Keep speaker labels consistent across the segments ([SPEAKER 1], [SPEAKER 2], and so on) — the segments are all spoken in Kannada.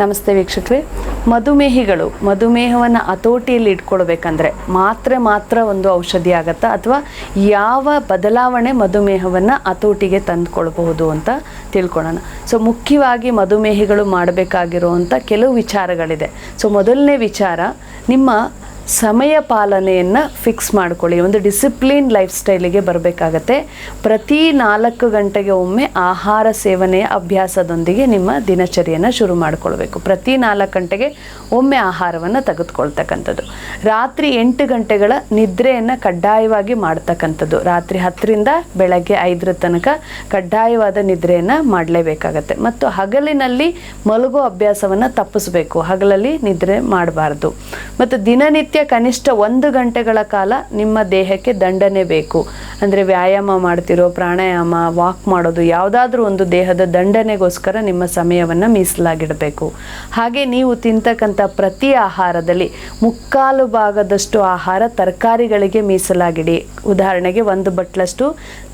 [SPEAKER 1] ನಮಸ್ತೆ ವೀಕ್ಷಕರೇ. ಮಧುಮೇಹವನ್ನು ಹತೋಟಿಯಲ್ಲಿ ಇಟ್ಕೊಳ್ಬೇಕಂದ್ರೆ ಮಾತ್ರ ಒಂದು ಔಷಧಿ ಆಗತ್ತಾ ಅಥವಾ ಯಾವ ಬದಲಾವಣೆ ಮಧುಮೇಹವನ್ನು ಹತೋಟಿಗೆ ತಂದುಕೊಳ್ಬಹುದು ಅಂತ ತಿಳ್ಕೊಳ್ಳೋಣ. ಮುಖ್ಯವಾಗಿ ಮಧುಮೇಹಿಗಳು ಮಾಡಬೇಕಾಗಿರುವಂಥ ಕೆಲವು ವಿಚಾರಗಳಿದೆ. ಮೊದಲನೇ ವಿಚಾರ, ನಿಮ್ಮ ಸಮಯ ಪಾಲನೆಯನ್ನು ಫಿಕ್ಸ್ ಮಾಡ್ಕೊಳ್ಳಿ. ಒಂದು ಡಿಸಿಪ್ಲಿನ್ ಲೈಫ್ ಸ್ಟೈಲಿಗೆ ಬರಬೇಕಾಗತ್ತೆ. ಪ್ರತಿ 4 ಗಂಟೆಗೆ ಒಮ್ಮೆ ಆಹಾರ ಸೇವನೆಯ ಅಭ್ಯಾಸದೊಂದಿಗೆ ನಿಮ್ಮ ದಿನಚರಿಯನ್ನು ಶುರು ಮಾಡಿಕೊಳ್ಬೇಕು. ಪ್ರತಿ 4 ಗಂಟೆಗೆ ಒಮ್ಮೆ ಆಹಾರವನ್ನು ತೆಗೆದುಕೊಳ್ತಕ್ಕಂಥದ್ದು. ರಾತ್ರಿ 8 ಗಂಟೆಗಳ ನಿದ್ರೆಯನ್ನು ಕಡ್ಡಾಯವಾಗಿ ಮಾಡ್ತಕ್ಕಂಥದ್ದು. ರಾತ್ರಿ 10ರಿಂದ ಬೆಳಗ್ಗೆ 5 ತನಕ ಕಡ್ಡಾಯವಾದ ನಿದ್ರೆಯನ್ನು ಮಾಡಲೇಬೇಕಾಗತ್ತೆ. ಮತ್ತು ಹಗಲಿನಲ್ಲಿ ಮಲಗೋ ಅಭ್ಯಾಸವನ್ನು ತಪ್ಪಿಸಬೇಕು. ಹಗಲಲ್ಲಿ ನಿದ್ರೆ ಮಾಡಬಾರ್ದು. ಮತ್ತು ದಿನನಿತ್ಯ ಕನಿಷ್ಠ 1 ಗಂಟೆಗಳ ಕಾಲ ನಿಮ್ಮ ದೇಹಕ್ಕೆ ದಂಡನೆ ಬೇಕು. ಅಂದರೆ ವ್ಯಾಯಾಮ ಮಾಡ್ತಿರೋ, ಪ್ರಾಣಾಯಾಮ, ವಾಕ್ ಮಾಡೋದು, ಯಾವುದಾದ್ರೂ ಒಂದು ದೇಹದ ದಂಡನೆಗೋಸ್ಕರ ನಿಮ್ಮ ಸಮಯವನ್ನು ಮೀಸಲಾಗಿಡಬೇಕು. ಹಾಗೆ ನೀವು ತಿಂತಕ್ಕಂಥ ಪ್ರತಿ ಆಹಾರದಲ್ಲಿ 3/4 ಭಾಗದಷ್ಟು ಆಹಾರ ತರಕಾರಿಗಳಿಗೆ ಮೀಸಲಾಗಿಡಿ. ಉದಾಹರಣೆಗೆ 1 ಬಟ್ಲಷ್ಟು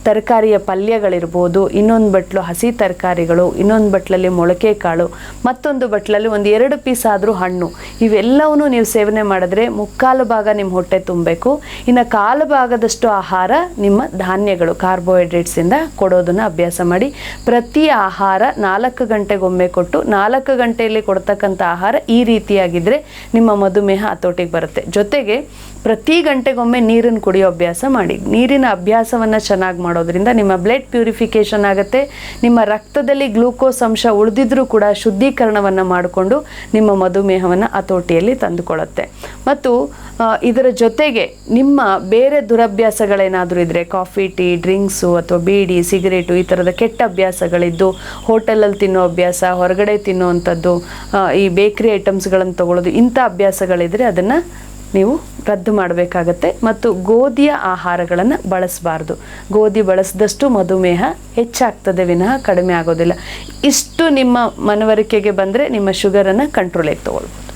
[SPEAKER 1] ತರಕಾರಿಯ ಪಲ್ಯಗಳಿರ್ಬೋದು, ಇನ್ನೊಂದು ಬಟ್ಲು ಹಸಿ ತರಕಾರಿಗಳು, ಇನ್ನೊಂದು ಬಟ್ಲಲ್ಲಿ ಮೊಳಕೆ ಕಾಳು, ಮತ್ತೊಂದು ಬಟ್ಲಲ್ಲಿ 1-2 ಪೀಸ್ ಆದರೂ ಹಣ್ಣು. ಇವೆಲ್ಲವನ್ನೂ ನೀವು ಸೇವನೆ ಮಾಡಿದ್ರೆ 3/4 ಭಾಗ ನಿಮ್ಮ ಹೊಟ್ಟೆ ತುಂಬಬೇಕು. ಇನ್ನು 1/4 ಭಾಗದಷ್ಟು ಆಹಾರ ನಿಮ್ಮ ಧಾನ್ಯಗಳು, ಕಾರ್ಬೋಹೈಡ್ರೇಟ್ಸಿಂದ ಕೊಡೋದನ್ನು ಅಭ್ಯಾಸ ಮಾಡಿ. ಪ್ರತಿ ಆಹಾರ 4 ಗಂಟೆಗೊಮ್ಮೆ ಕೊಟ್ಟು 4 ಗಂಟೆಯಲ್ಲಿ ಕೊಡ್ತಕ್ಕಂಥ ಆಹಾರ ಈ ರೀತಿಯಾಗಿದ್ದರೆ ನಿಮ್ಮ ಮಧುಮೇಹ ಹತೋಟಿಗೆ ಬರುತ್ತೆ. ಜೊತೆಗೆ ಪ್ರತಿ ಗಂಟೆಗೊಮ್ಮೆ ನೀರನ್ನು ಕುಡಿಯೋ ಅಭ್ಯಾಸ ಮಾಡಿ. ನೀರಿನ ಅಭ್ಯಾಸವನ್ನು ಚೆನ್ನಾಗಿ ಮಾಡೋದ್ರಿಂದ ನಿಮ್ಮ ಬ್ಲಡ್ ಪ್ಯೂರಿಫಿಕೇಷನ್ ಆಗುತ್ತೆ. ನಿಮ್ಮ ರಕ್ತದಲ್ಲಿ ಗ್ಲೂಕೋಸ್ ಅಂಶ ಉಳಿದಿದ್ರೂ ಕೂಡ ಶುದ್ಧೀಕರಣವನ್ನು ಮಾಡಿಕೊಂಡು ನಿಮ್ಮ ಮಧುಮೇಹವನ್ನು ಹತೋಟಿಯಲ್ಲಿ ತಂದುಕೊಳ್ಳುತ್ತೆ. ಮತ್ತು ಇದರ ಜೊತೆಗೆ ನಿಮ್ಮ ಬೇರೆ ದುರಭ್ಯಾಸಗಳೇನಾದರೂ ಇದ್ದರೆ, ಕಾಫಿ, ಟೀ, ಡ್ರಿಂಕ್ಸು ಅಥವಾ ಬೀಡಿ, ಸಿಗರೇಟು, ಈ ಥರದ ಕೆಟ್ಟ ಅಭ್ಯಾಸಗಳಿದ್ದು, ಹೋಟೆಲಲ್ಲಿ ತಿನ್ನೋ ಅಭ್ಯಾಸ, ಹೊರಗಡೆ ತಿನ್ನೋವಂಥದ್ದು, ಈ ಬೇಕ್ರಿ ಐಟಮ್ಸ್ಗಳನ್ನು ತೊಗೊಳ್ಳೋದು, ಇಂಥ ಅಭ್ಯಾಸಗಳಿದ್ದರೆ ಅದನ್ನು ನೀವು ರದ್ದು ಮಾಡಬೇಕಾಗತ್ತೆ. ಮತ್ತು ಗೋಧಿಯ ಆಹಾರಗಳನ್ನು ಬಳಸಬಾರ್ದು. ಗೋಧಿ ಬಳಸಿದಷ್ಟು ಮಧುಮೇಹ ಹೆಚ್ಚಾಗ್ತದೆ ವಿನಃ ಕಡಿಮೆ ಆಗೋದಿಲ್ಲ. ಇಷ್ಟು ನಿಮ್ಮ ಮನವರಿಕೆಗೆ ಬಂದರೆ ನಿಮ್ಮ ಶುಗರನ್ನು ಕಂಟ್ರೋಲಿಗೆ ತೊಗೊಳ್ಬೋದು.